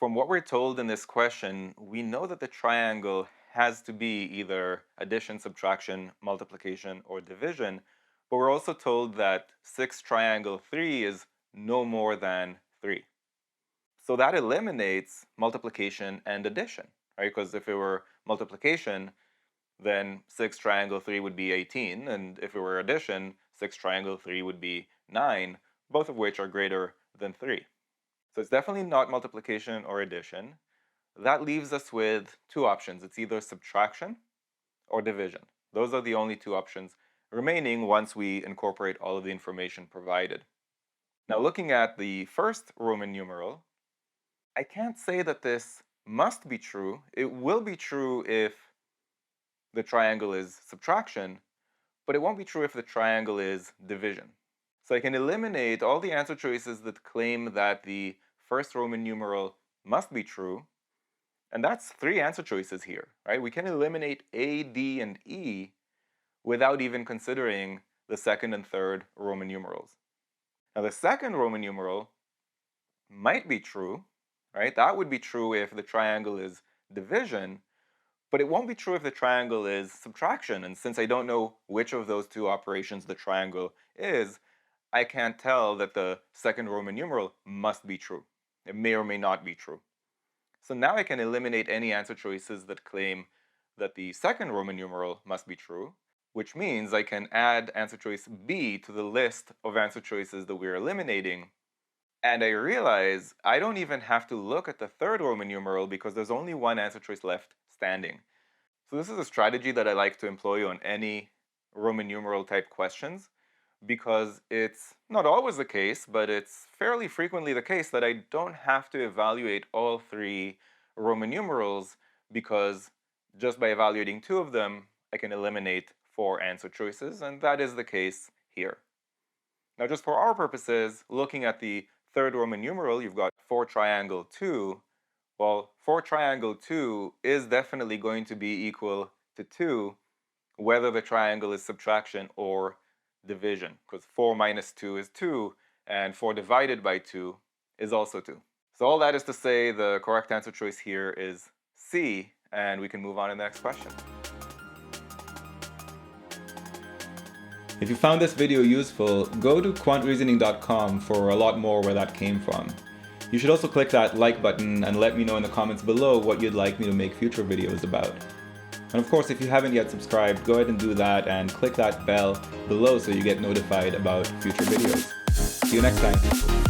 From what we're told in this question, we know that the triangle has to be either addition, subtraction, multiplication, or division, but we're also told that 6 triangle 3 is no more than 3. So that eliminates multiplication and addition, right? Because if it were multiplication, then 6 triangle 3 would be 18, and if it were addition, 6 triangle 3 would be 9, both of which are greater than 3. So it's definitely not multiplication or addition. That leaves us with two options. It's either subtraction or division. Those are the only two options remaining once we incorporate all of the information provided. Now, looking at the first Roman numeral, I can't say that this must be true. It will be true if the triangle is subtraction, but it won't be true if the triangle is division. So I can eliminate all the answer choices that claim that the first Roman numeral must be true, and that's 3 answer choices here, right? We can eliminate A, D, and E without even considering the second and third Roman numerals. Now the second Roman numeral might be true, right? That would be true if the triangle is division, but it won't be true if the triangle is subtraction. And since I don't know which of those two operations the triangle is, I can't tell that the second Roman numeral must be true. It may or may not be true. So now I can eliminate any answer choices that claim that the second Roman numeral must be true, which means I can add answer choice B to the list of answer choices that we're eliminating. And I realize I don't even have to look at the third Roman numeral because there's only one answer choice left standing. So this is a strategy that I like to employ on any Roman numeral type questions, because it's not always the case, but it's fairly frequently the case that I don't have to evaluate all 3 Roman numerals, because just by evaluating 2 of them, I can eliminate 4 answer choices, and that is the case here. Now, just for our purposes, looking at the third Roman numeral, you've got 4 triangle 2. Well, 4 triangle 2 is definitely going to be equal to 2, whether the triangle is subtraction or division, because 4 minus 2 is 2, and 4 divided by 2 is also 2. So all that is to say the correct answer choice here is C, and we can move on to the next question. If you found this video useful, go to quantreasoning.com for a lot more where that came from. You should also click that like button and let me know in the comments below what you'd like me to make future videos about. And of course, if you haven't yet subscribed, go ahead and do that and click that bell below so you get notified about future videos. See you next time.